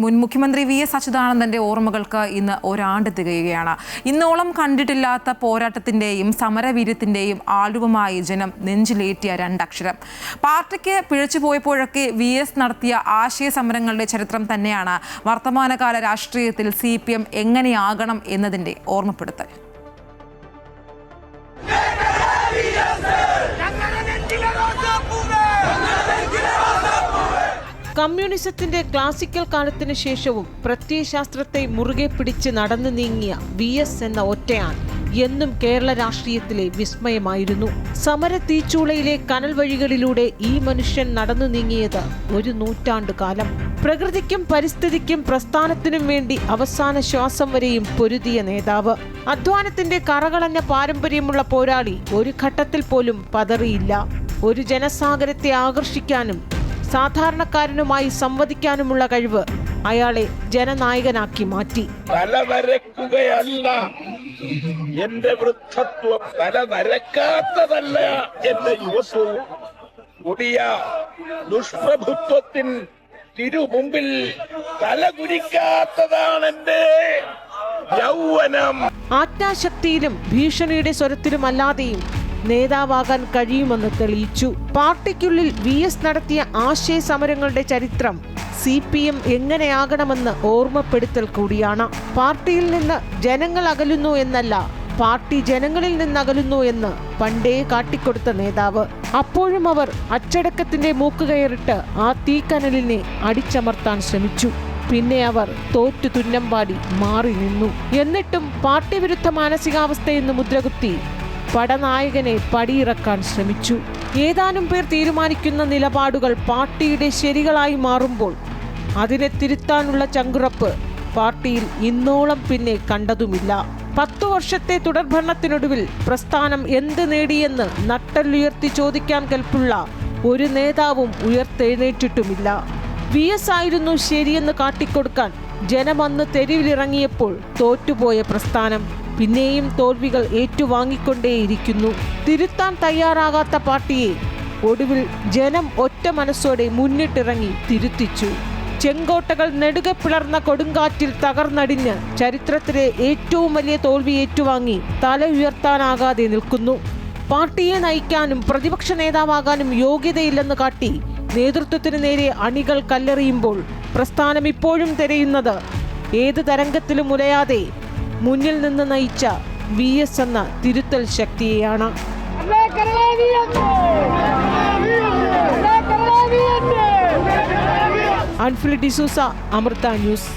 മുൻ മുഖ്യമന്ത്രി വി.എസ്. അച്യുതാനന്ദന്റെ ഓർമ്മകൾക്ക് ഇന്ന് ഒരാണ്ട് തികയുകയാണ്. ഇന്നോളം കണ്ടിട്ടില്ലാത്ത പോരാട്ടത്തിന്റെയും സമരവീര്യത്തിന്റെയും ആലുവമായി ജനം നെഞ്ചിലേറ്റിയ രണ്ടക്ഷരം. പാർട്ടിക്ക് പിഴച്ചുപോയപ്പോഴൊക്കെ വി.എസ്. നടത്തിയ ആശയ സമരങ്ങളുടെ ചരിത്രം തന്നെയാണ് വർത്തമാനകാല രാഷ്ട്രീയത്തിൽ CPM എങ്ങനെയാകണം എന്നതിന്റെ ഓർമ്മപ്പെടുത്തൽ. കമ്മ്യൂണിസത്തിന്റെ ക്ലാസിക്കൽ കാലത്തിന് ശേഷവും പ്രത്യയശാസ്ത്രത്തെ മുറുകെ പിടിച്ച് നടന്നു നീങ്ങിയ വി.എസ്. എന്ന ഒറ്റയാൻ എന്നും കേരള രാഷ്ട്രീയത്തിലെ വിസ്മയമായിരുന്നു. സമര തീച്ചൂളയിലെ കനൽ വഴികളിലൂടെ ഈ മനുഷ്യൻ നടന്നു നീങ്ങിയത് ഒരു നൂറ്റാണ്ട് കാലം. പ്രകൃതിക്കും പരിസ്ഥിതിക്കും പ്രസ്ഥാനത്തിനും വേണ്ടി അവസാന ശ്വാസം വരെയും പൊരുതിയ നേതാവ്. അധ്വാനത്തിന്റെ കറകളഞ്ഞ പാരമ്പര്യമുള്ള പോരാളി. ഒരു ഘട്ടത്തിൽ പോലും പതറിയില്ല. ഒരു ജനസാഗരത്തെ ആകർഷിക്കാനും സാധാരണക്കാരനുമായി സംവദിക്കാനുമുള്ള കഴിവ് അയാളെ ജനനായകനാക്കി മാറ്റി. തലനരക്കുകയല്ല എന്റെ വൃദ്ധത്വം, തലനരക്കാത്തതല്ല എന്റെ യുവത്വവും. കൊടിയ ദുഷ്പ്രഭുത്വത്തിൻ തിരുമുമ്പിൽ തലകുനിക്കാത്തതാണ് എന്റെ യൗവനം. ആജ്ഞാശക്തിയിലും ഭീഷണിയുടെ സ്വരത്തിലുമല്ലാതെയും നേതാവാകാൻ കഴിയുമെന്ന് തെളിയിച്ചു. പാർട്ടിക്കുള്ളിൽ വി.എസ്. നടത്തിയ ആശയ സമരങ്ങളുടെ ചരിത്രം CPM എങ്ങനെയാകണമെന്ന് ഓർമ്മപ്പെടുത്തൽ കൂടിയാണ്. പാർട്ടിയിൽ നിന്ന് ജനങ്ങൾ അകലുന്നു എന്നല്ല, പാർട്ടി ജനങ്ങളിൽ നിന്നകലുന്നു എന്ന് പണ്ടേ കാട്ടിക്കൊടുത്ത നേതാവ്. അപ്പോഴും അവർ അച്ചടക്കത്തിന്റെ മൂക്കുകയറിട്ട് ആ തീക്കനലിനെ അടിച്ചമർത്താൻ ശ്രമിച്ചു. പിന്നെ അവർ തോറ്റു തുന്നമ്പാടി മാറി നിന്നു. എന്നിട്ടും പാർട്ടി വിരുദ്ധ മാനസികാവസ്ഥയെന്ന് മുദ്രകുത്തി പടനായകനെ പടിയിറക്കാൻ ശ്രമിച്ചു. ഏതാനും പേർ തീരുമാനിക്കുന്ന നിലപാടുകൾ പാർട്ടിയുടെ ശരികളായി മാറുമ്പോൾ അതിനെ തിരുത്താനുള്ള ചങ്കുറപ്പ് പാർട്ടിയിൽ ഇന്നോളം പിന്നെ കണ്ടതുമില്ല. 10 വർഷത്തെ തുടർഭരണത്തിനൊടുവിൽ പ്രസ്ഥാനം എന്ത് നേടിയെന്ന് നട്ടെല്ലുയർത്തി ചോദിക്കാൻ കെൽപ്പുള്ള ഒരു നേതാവും ഉയർത്തെഴുന്നേറ്റിട്ടുമില്ല. വി.എസ്. ആയിരുന്നു ശരിയെന്ന് കാട്ടിക്കൊടുക്കാൻ ജനമന്ന് തെരുവിലിറങ്ങിയപ്പോൾ തോറ്റുപോയ പ്രസ്ഥാനം പിന്നെയും തോൽവികൾ ഏറ്റുവാങ്ങിക്കൊണ്ടേയിരിക്കുന്നു. തിരുത്താൻ തയ്യാറാകാത്ത പാർട്ടിയെ ഒടുവിൽ ജനം ഒറ്റ മനസ്സോടെ മുന്നിട്ടിറങ്ങി തിരുത്തിച്ചു. ചെങ്കോട്ടകൾ നെടുകെ പിളർന്ന കൊടുങ്കാറ്റിൽ തകർന്നടിഞ്ഞ് ചരിത്രത്തിലെ ഏറ്റവും വലിയ തോൽവി ഏറ്റുവാങ്ങി തല ഉയർത്താനാകാതെ നിൽക്കുന്നു. പാർട്ടിയെ നയിക്കാനും പ്രതിപക്ഷ നേതാവാകാനും യോഗ്യതയില്ലെന്ന് കാട്ടി നേതൃത്വത്തിന് നേരെ അണികൾ കല്ലെറിയുമ്പോൾ പ്രസ്ഥാനം ഇപ്പോഴും തിരയുന്നത് ഏത് തരംഗത്തിലും ഉലയാതെ മുന്നിൽ നിന്ന് നയിച്ച വി.എസ്. എന്ന തിരുത്തൽ ശക്തിയെയാണ്. ആൻഫിലി ഡിസൂസ, അമൃത ന്യൂസ്.